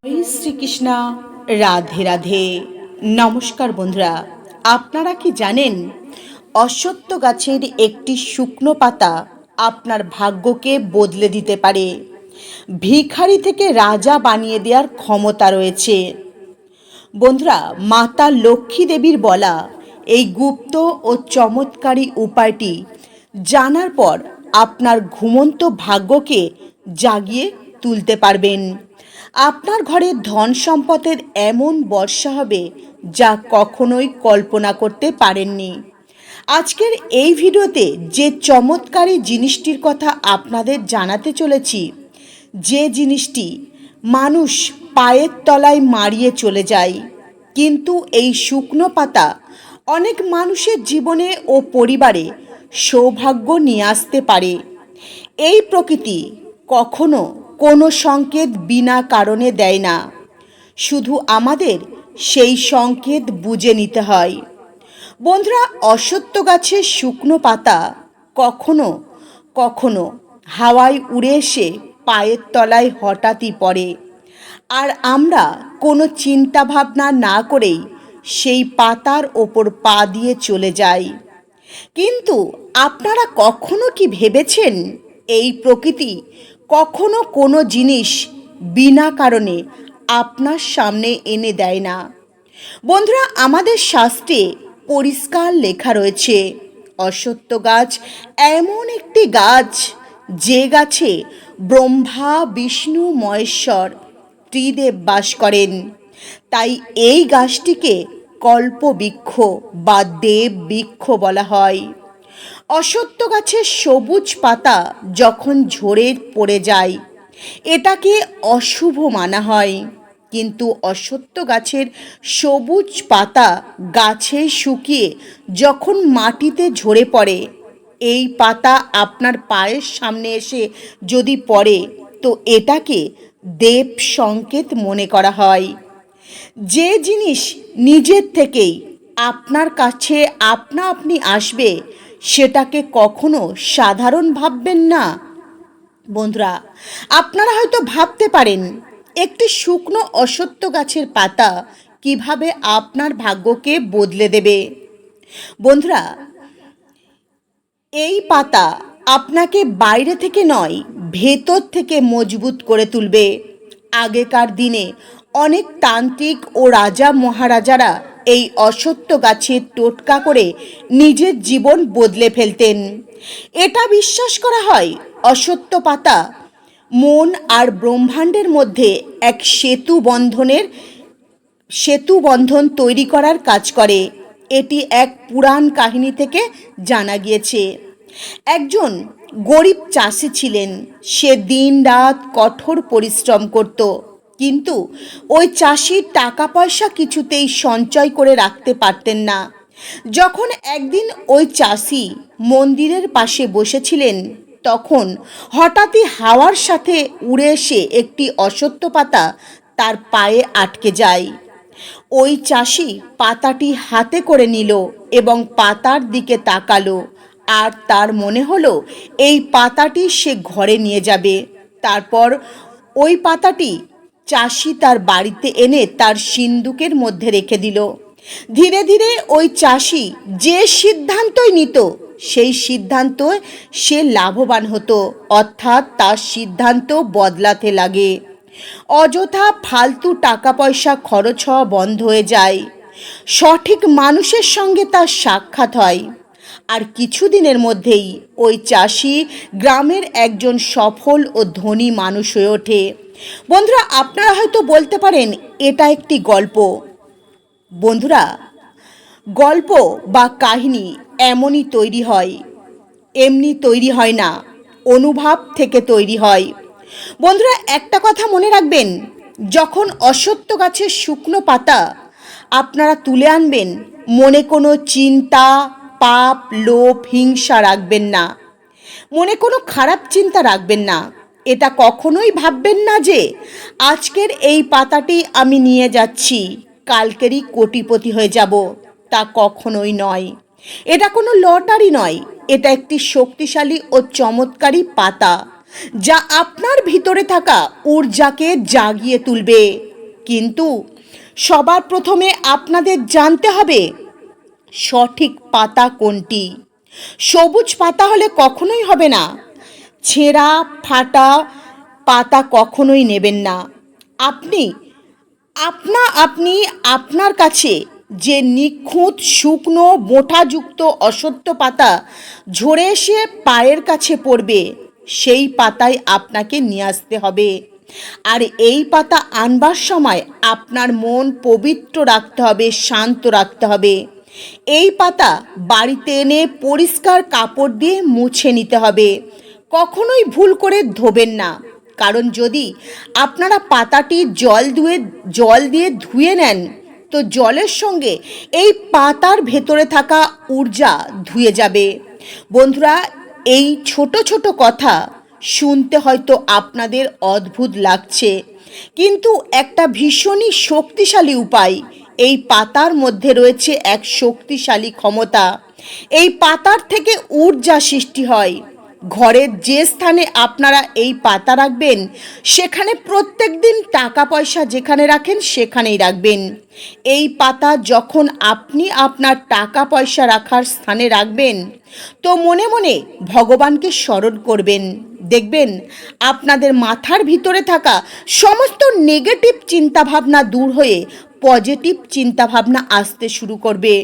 জয় শ্রীকৃষ্ণা। রাধে রাধে। নমস্কার বন্ধুরা, আপনারা কি জানেন অশ্বত্থ গাছের একটি শুকনো পাতা আপনার ভাগ্যকে বদলে দিতে পারে, ভিখারি থেকে রাজা বানিয়ে দেওয়ার ক্ষমতা রয়েছে। বন্ধুরা, মাতা লক্ষ্মী দেবীর বলা এই গুপ্ত ও চমৎকারী উপায়টি জানার পর আপনার ঘুমন্ত ভাগ্যকে জাগিয়ে তুলতে পারবেন। আপনার ঘরে ধন সম্পদের এমন বর্ষা হবে যা কখনোই কল্পনা করতে পারেননি। আজকের এই ভিডিওতে যে চমৎকারী জিনিসটির কথা আপনাদের জানাতে চলেছি, যে জিনিসটি মানুষ পায়ের তলায় মারিয়ে চলে যায়, কিন্তু এই শুকনো পাতা অনেক মানুষের জীবনে ও পরিবারে সৌভাগ্য নিয়ে আসতে পারে। এই প্রকৃতি কখনো কোনো সংকেত বিনা কারণে দেয় না, শুধু আমাদের সেই সংকেত বুঝে নিতে হয়। বন্ধুরা, অশ্বত্থ গাছের শুকনো পাতা কখনো কখনো হাওয়ায় উড়ে এসে পায়ের তলায় হঠাৎই পড়ে, আর আমরা কোনো চিন্তা ভাবনা না করেই সেই পাতার ওপর পা দিয়ে চলে যাই। কিন্তু আপনারা কখনো কি ভেবেছেন এই প্রকৃতি কখনো কোনো জিনিস বিনা কারণে আপনার সামনে এনে দেয় না? বন্ধুরা, আমাদের শাস্ত্রে পরিষ্কার লেখা রয়েছে অশ্বত্থ গাছ এমন একটি গাছ যে গাছে ব্রহ্মা বিষ্ণু মহেশ্বর ত্রিদেব বাস করেন। তাই এই গাছটিকে কল্পবৃক্ষ বা দেব বৃক্ষ বলা হয়। অশ্বত্থ গাছের সবুজ পাতা যখন ঝরে পড়ে যায় এটাকে অশুভ মানা হয়, কিন্তু অশ্বত্থ গাছের সবুজ পাতা গাছে শুকিয়ে যখন মাটিতে ঝরে পড়ে, এই পাতা আপনার পায়ের সামনে এসে যদি পড়ে তো এটাকে দেব সংকেত মনে করা হয়। যে জিনিস নিজের থেকেই আপনার কাছে আপনা আপনি আসবে সেটাকে কখনো সাধারণ ভাববেন না। বন্ধুরা, আপনারা হয়তো ভাবতে পারেন একটি শুকনো অশ্বত্থ গাছের পাতা কিভাবে আপনার ভাগ্যকে বদলে দেবে। বন্ধুরা, এই পাতা আপনাকে বাইরে থেকে নয়, ভেতর থেকে মজবুত করে তুলবে। আগেকার দিনে অনেক তান্ত্রিক ও রাজা মহারাজারা এই অশ্বত্থ গাছের টোটকা করে নিজের জীবন বদলে ফেলতেন। এটা বিশ্বাস করা হয় অশ্বত্থ পাতা মন আর ব্রহ্মাণ্ডের মধ্যে এক সেতু বন্ধন তৈরি করার কাজ করে। এটি এক পুরাণ কাহিনী থেকে জানা গিয়েছে। একজন গরিব চাষি ছিলেন। সে দিন রাত কঠোর পরিশ্রম করত, কিন্তু ওই চাষির টাকা পয়সা কিছুতেই সঞ্চয় করে রাখতে পারতেন না। যখন একদিন ওই চাষি মন্দিরের পাশে বসেছিলেন, তখন হঠাৎই হাওয়ার সাথে উড়ে এসে একটি অশ্বত্থ পাতা তার পায়ে আটকে যায়। ওই চাষি পাতাটি হাতে করে নিল এবং পাতার দিকে তাকালো, আর তার মনে হলো এই পাতাটি সে ঘরে নিয়ে যাবে। তারপর ওই পাতাটি চাষি তার বাড়িতে এনে তার সিন্দুকের মধ্যে রেখে দিল। ধীরে ধীরে ওই চাষি যে সিদ্ধান্তই নিত সেই সিদ্ধান্ত সে লাভবান হতো, অর্থাৎ তার সিদ্ধান্ত বদলাতে লাগে। অযথা ফালতু টাকা পয়সা খরচ হওয়া বন্ধ হয়ে যায়। সঠিক মানুষের সঙ্গে তার সাক্ষাৎ হয়, আর কিছুদিনের মধ্যেই ওই চাষি গ্রামের একজন সফল ও ধনী মানুষ হয়ে ওঠে। বন্ধুরা, আপনারা হয়তো বলতে পারেন এটা একটি গল্প। বন্ধুরা, গল্প বা কাহিনী এমনই তৈরি হয়, এমনি তৈরি হয় না, অনুভব থেকে তৈরি হয়। বন্ধুরা, একটা কথা মনে রাখবেন, যখন অশ্বত্থ গাছের শুকনো পাতা আপনারা তুলে আনবেন, মনে কোনো চিন্তা, পাপ, লোভ, হিংসা রাখবেন না। মনে কোনো খারাপ চিন্তা রাখবেন না। এটা কখনোই ভাববেন না যে আজকের এই পাতাটি আমি নিয়ে যাচ্ছি, কালকেরই কোটিপতি হয়ে যাব। তা কখনোই নয়। এটা কোনো লটারি নয়, এটা একটি শক্তিশালী ও চমৎকারী পাতা যা আপনার ভিতরে থাকা ঊর্জাকে জাগিয়ে তুলবে। কিন্তু সবার প্রথমে আপনাদের জানতে হবে সঠিক পাতা কোনটি। সবুজ পাতা হলে কখনোই হবে না, ছেঁড়া ফাটা পাতা কখনোই নেবেন না। আপনি আপনার কাছে যে নিখুঁত শুকনো মোটাযুক্ত অসত্য পাতা ঝরে এসে পায়ের কাছে পড়বে, সেই পাতাই আপনাকে নিয়ে আসতে হবে। আর এই পাতা আনবার সময় আপনার মন পবিত্র রাখতে হবে, শান্ত রাখতে হবে। এই পাতা বাড়িতে এনে পরিষ্কার কাপড় দিয়ে মুছে নিতে হবে। কখনোই ভুল করে ধোবেন না, কারণ যদি আপনারা পাতাটি জল দিয়ে ধুয়ে নেন তো জলের সঙ্গে এই পাতার ভেতরে থাকা ঊর্জা ধুয়ে যাবে। বন্ধুরা, এই ছোট ছোট কথা শুনতে হয়তো আপনাদের অদ্ভুত লাগছে, কিন্তু একটা ভীষণই শক্তিশালী উপায়। এই পাতার মধ্যে রয়েছে এক শক্তিশালী ক্ষমতা। এই পাতার থেকে ঊর্জা সৃষ্টি হয়। ঘরের যে স্থানে আপনারা এই পাতা রাখবেন, সেখানে প্রত্যেক দিন টাকা পয়সা যেখানে রাখেন সেখানেই রাখবেন। এই পাতা যখন আপনি আপনার টাকা পয়সা রাখার স্থানে রাখবেন, তো মনে মনে ভগবানকে স্মরণ করবেন। দেখবেন আপনাদের মাথার ভিতরে থাকা সমস্ত নেগেটিভ চিন্তাভাবনা দূর হয়ে পজিটিভ চিন্তাভাবনা আসতে শুরু করবে।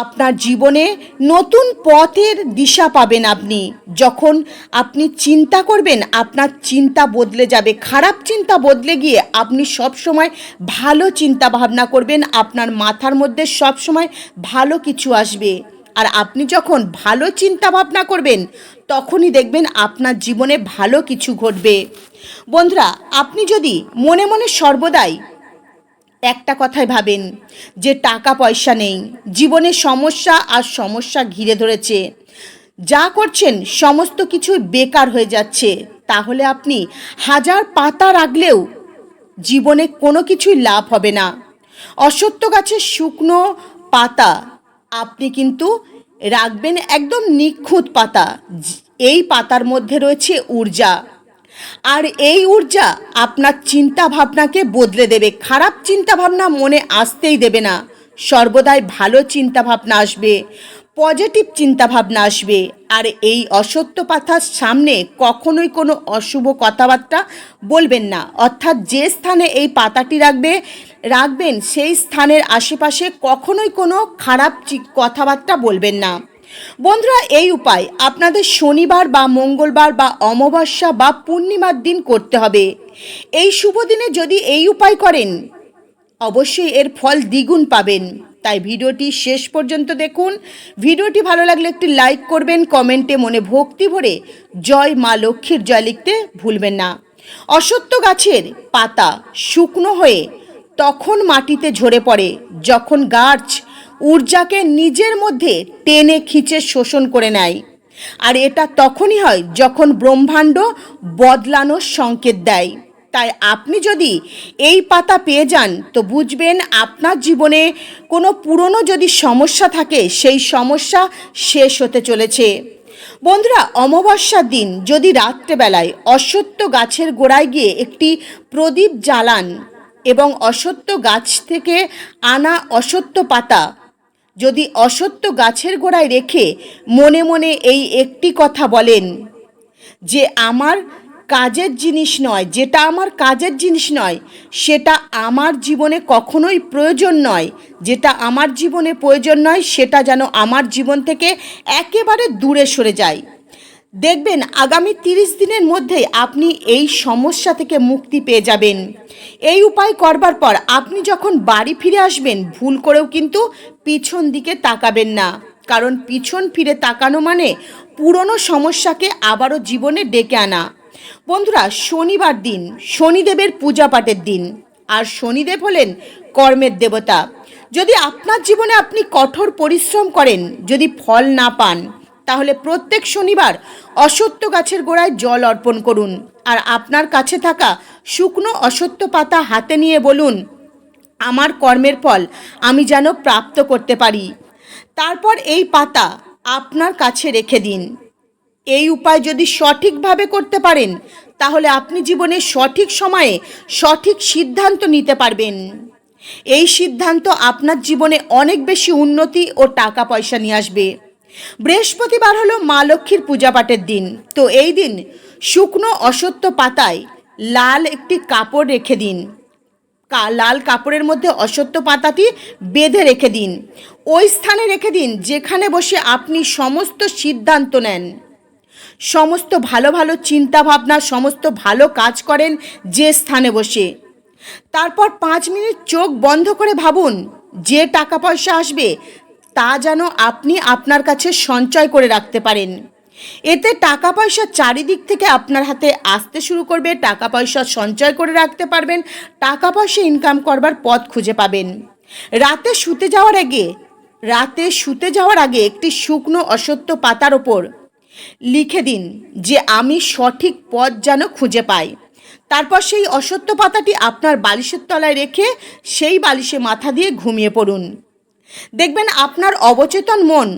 আপনার জীবনে নতুন পথের দিশা পাবেন। আপনি যখন চিন্তা করবেন, আপনার চিন্তা বদলে যাবে। খারাপ চিন্তা বদলে গিয়ে আপনি সব সময় ভালো চিন্তা ভাবনা করবেন। আপনার মাথার মধ্যে সব সময় ভালো কিছু আসবে। আর আপনি যখন ভালো চিন্তা ভাবনা করবেন, তখনই দেখবেন আপনার জীবনে ভালো কিছু ঘটবে। বন্ধুরা, আপনি যদি মনে মনে সর্বদাই একটা কথাই ভাবেন যে টাকা পয়সা নেই, জীবনে সমস্যা আর সমস্যা ঘিরে ধরেছে, যা করছেন সমস্ত কিছু বেকার হয়ে যাচ্ছে, তাহলে আপনি হাজার পাতা রাখলেও জীবনে কোনো কিছুই লাভ হবে না। অশ্বত্থ গাছের শুকনো পাতা আপনি কিন্তু রাখবেন একদম নিখুঁত পাতা। এই পাতার মধ্যে রয়েছে ঊর্জা, আর এই ঊর্জা আপনার চিন্তা ভাবনাকে বদলে দেবে। খারাপ চিন্তা ভাবনা মনে আসতেই দেবে না। সর্বদাই ভালো চিন্তা ভাবনা আসবে, পজিটিভ চিন্তা ভাবনা আসবে। আর এই অসত্য পাতার সামনে কখনোই কোনো অশুভ কথাবার্তা বলবেন না। অর্থাৎ যে স্থানে এই পাতাটি রাখবেন সেই স্থানের আশেপাশে কখনোই কোনো খারাপ কথাবার্তা বলবেন না। বন্ধুরা, এই উপায় আপনাদের শনিবার বা মঙ্গলবার বা অমাবস্যা বা পূর্ণিমার দিন করতে হবে। এই শুভ দিনে যদি এই উপায় করেন, অবশ্যই এর ফল দ্বিগুণ পাবেন। তাই ভিডিওটি শেষ পর্যন্ত দেখুন। ভিডিওটি ভালো লাগলে একটি লাইক করবেন, কমেন্টে মনে ভক্তি ভরে জয় মা লক্ষ্মীর জয় লিখতে ভুলবেন না। অশ্বত্থ গাছের পাতা শুকনো হয়ে তখন মাটিতে ঝরে পড়ে যখন গাছ ঊর্জাকে নিজের মধ্যে টেনে খিঁচে শোষণ করে নেয়। আর এটা তখনই হয় যখন ব্রহ্মাণ্ড বদলানোর সংকেত দেয়। তাই আপনি যদি এই পাতা পেয়ে যান, তো বুঝবেন আপনার জীবনে কোনো পুরনো যদি সমস্যা থাকে, সেই সমস্যা শেষ হতে চলেছে। বন্ধুরা, অমাবস্যার দিন যদি রাত্রেবেলায় অশ্বত্থ গাছের গোড়ায় গিয়ে একটি প্রদীপ জ্বালান এবং অশ্বত্থ গাছ থেকে আনা অশ্বত্থ পাতা যদি অশ্বত্থ গাছের গোড়ায় রেখে মনে মনে এই একটি কথা বলেন যে আমার কাজের জিনিস নয়, যেটা আমার কাজের জিনিস নয় সেটা আমার জীবনে কখনোই প্রয়োজন নয়, যেটা আমার জীবনে প্রয়োজন নয় সেটা যেন আমার জীবন থেকে একেবারে দূরে সরে যায়। দেখবেন আগামী 30 দিনের মধ্যেই আপনি এই সমস্যা থেকে মুক্তি পেয়ে যাবেন। এই উপায় করবার পর আপনি যখন বাড়ি ফিরে আসবেন, ভুল করেও কিন্তু পিছন দিকে তাকাবেন না, কারণ পিছন ফিরে তাকানো মানে পুরনো সমস্যাকে আবারও জীবনে ডেকে আনা। বন্ধুরা, শনিবার দিন শনিদেবের পূজা পাঠের দিন, আর শনিদেব হলেন কর্মের দেবতা। যদি আপনার জীবনে আপনি কঠোর পরিশ্রম করেন, যদি ফল না পান, তাহলে প্রত্যেক শনিবার অশ্বত্থ গাছের গোড়ায় জল অর্পণ করুন। আর আপনার কাছে থাকা শুকনো অশ্বত্থ পাতা হাতে নিয়ে বলুন, আমার কর্মের ফল আমি যেন প্রাপ্ত করতে পারি। তারপর এই পাতা আপনার কাছে রেখে দিন। এই উপায় যদি সঠিকভাবে করতে পারেন তাহলে আপনি জীবনে সঠিক সময়ে সঠিক সিদ্ধান্ত নিতে পারবেন। এই সিদ্ধান্ত আপনার জীবনে অনেক বেশি উন্নতি ও টাকা পয়সা নিয়ে আসবে। বৃহস্পতিবার হলো মা লক্ষ্মীর পূজা পাঠের দিন। তো এই দিন শুকনো অশ্বত্থ পাতায় লাল একটি কাপড় রেখে দিন। লাল কাপড়ের মধ্যে অশ্বত্থ পাতাটি বেঁধে রেখে দিন। ওই স্থানে রেখে দিন যেখানে বসে আপনি সমস্ত সিদ্ধান্ত নেন, সমস্ত ভালো ভালো চিন্তাভাবনা, সমস্ত ভালো কাজ করেন যে স্থানে বসে। তারপর 5 মিনিট চোখ বন্ধ করে ভাবুন যে টাকা পয়সা আসবে তা যেন আপনি আপনার কাছে সঞ্চয় করে রাখতে পারেন। এতে টাকা পয়সা চারিদিক থেকে আপনার হাতে আসতে শুরু করবে। টাকা পয়সা সঞ্চয় করে রাখতে পারবেন, টাকা পয়সা ইনকাম করবার পথ খুঁজে পাবেন। রাতে শুতে যাওয়ার আগে একটি শুকনো অশ্বত্থ পাতার ওপর লিখে দিন যে আমি সঠিক পথ যেন খুঁজে পাই। তারপর সেই অশ্বত্থ পাতাটি আপনার বালিশের তলায় রেখে সেই বালিশে মাথা দিয়ে ঘুমিয়ে পড়ুন। দেখবেন আপনার অবচেতন মন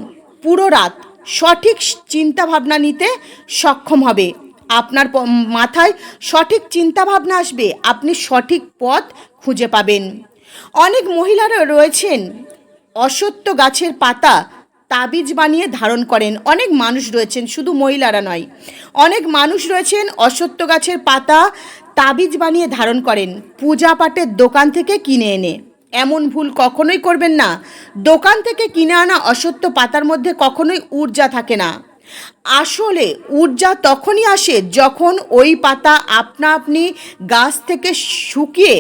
পুরো রাত সঠিক চিন্তাভাবনা নিতে সক্ষম হবে। আপনার মাথায় সঠিক চিন্তাভাবনা আসবে, আপনি সঠিক পথ খুঁজে পাবেন। অনেক মহিলারা রয়েছেন অশ্বত্থ গাছের পাতা তাবিজ বানিয়ে ধারণ করেন। অনেক মানুষ রয়েছেন, শুধু মহিলারা নয়, অনেক মানুষ রয়েছেন অশ্বত্থ গাছের পাতা তাবিজ বানিয়ে ধারণ করেন পূজা পাঠের দোকান থেকে কিনে এনে। এমন ভুল কখনোই করবেন না। দোকান থেকে কিনে আনা অশ্বত্থ পাতার মধ্যে কখনোই ঊর্জা থাকে না। আসলে ঊর্জা তখনই আসে যখন ওই পাতা আপনি গাছ থেকে শুকিয়ে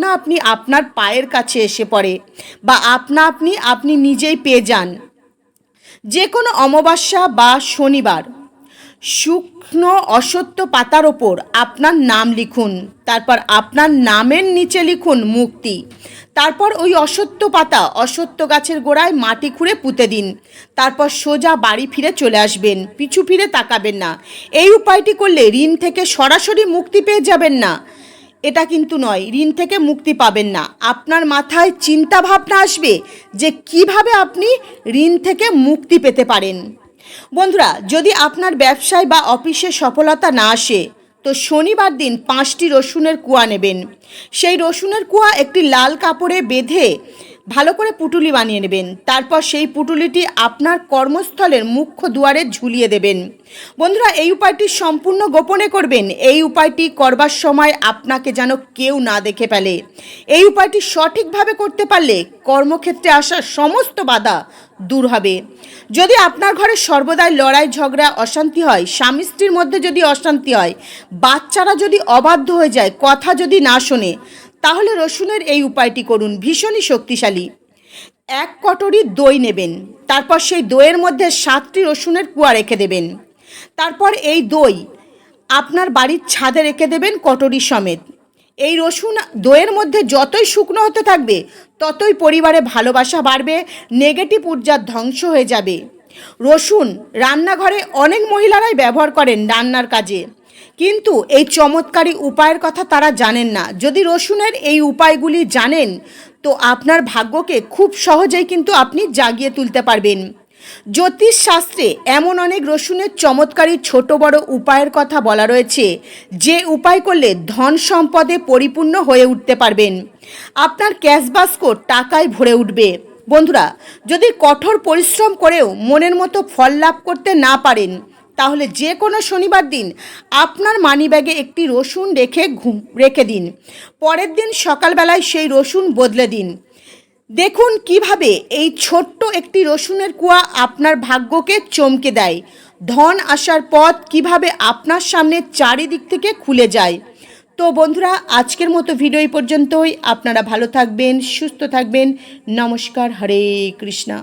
আপনি আপনার পায়ের কাছে এসে পড়ে বা আপনি নিজেই পেয়ে যান। যে কোনো অমাবস্যা বা শনিবার শুকনো অশ্বত্থ পাতার ওপর আপনার নাম লিখুন। তারপর আপনার নামের নিচে লিখুন মুক্তি। তারপর ওই অশ্বত্থ গাছের গোড়ায় মাটি খুঁড়ে পুঁতে দিন। তারপর সোজা বাড়ি ফিরে চলে আসবেন, পিছু ফিরে তাকাবেন না। এই উপায়টি করলে ঋণ থেকে সরাসরি মুক্তি পেয়ে যাবেন না, এটা কিন্তু নয়, ঋণ থেকে মুক্তি পাবেন না। আপনার মাথায় চিন্তা ভাবনা আসবে যে কিভাবে আপনি ঋণ থেকে মুক্তি পেতে পারেন। বন্ধুরা, যদি আপনার ব্যবসায় বা অফিসে সফলতা না আসে তো শনিবার দিন 5টি রসুনের কুয়া নেবেন। সেই রসুনের কুয়া একটি লাল কাপড়ে বেঁধে ভালো করে পুটুলি বানিয়ে নেবেন। তারপর সেই পুটুলিটি আপনার কর্মস্থলের মুখ্য দুয়ারে ঝুলিয়ে দেবেন। বন্ধুরা, এই উপায়টি সম্পূর্ণ গোপনে করবেন। এই উপায়টি করবার সময় আপনাকে যেন কেউ না দেখে ফেলে। এই উপায়টি সঠিকভাবে করতে পারলে কর্মক্ষেত্রে আসা সমস্ত বাধা দূর হবে। যদি আপনার ঘরে সর্বদাই লড়াই ঝগড়া অশান্তি হয়, স্বামী স্ত্রীর মধ্যে যদি অশান্তি হয়, বাচ্চারা যদি অবাধ্য হয়ে যায়, কথা যদি না শোনে, তাহলে রসুনের এই উপায়টি করুন, ভীষণই শক্তিশালী। 1 কটরি দই নেবেন। তারপর সেই দইয়ের মধ্যে 7টি রসুনের কুয়া রেখে দেবেন। তারপর এই দই আপনার বাড়ির ছাদে রেখে দেবেন কটরি সমেত। এই রসুন দইয়ের মধ্যে যতই শুকনো হতে থাকবে ততই পরিবারে ভালোবাসা বাড়বে, নেগেটিভ ঊর্জার ধ্বংস হয়ে যাবে। রসুন রান্নাঘরে অনেক মহিলারাই ব্যবহার করেন রান্নার কাজে, কিন্তু এই চমৎকারী উপায়ের কথা তারা জানেন না। যদি রসুনের এই উপায়গুলি জানেন তো আপনার ভাগ্যকে খুব সহজেই কিন্তু আপনি জাগিয়ে তুলতে পারবেন। জ্যোতিষ শাস্ত্রে এমন অনেক রসুনের চমৎকারী ছোট বড় উপায়ের কথা বলা রয়েছে যে উপায় করলে ধন সম্পদে পরিপূর্ণ হয়ে উঠতে পারবেন। আপনার ক্যাশ বাস্ক টাকায় ভরে উঠবে। বন্ধুরা, যদি কঠোর পরিশ্রম করেও মনের মতো ফল লাভ করতে না পারেন তাহলে যে কোনো শনিবার দিন আপনার মানিব্যাগে একটি রসুন রেখে দিন। পরের দিন সকালবেলায় সেই রসুন বদলে দিন। দেখুন কিভাবে এই ছোট্ট একটি রসুনের কুয়া আপনার ভাগ্যকে চমকে দেয়। ধন আসার পথ কিভাবে আপনার সামনে চারিদিক থেকে খুলে যায়। তো বন্ধুরা, আজকের মতো ভিডিও এই পর্যন্তই। আপনারা ভালো থাকবেন, সুস্থ থাকবেন। নমস্কার, হরে কৃষ্ণা।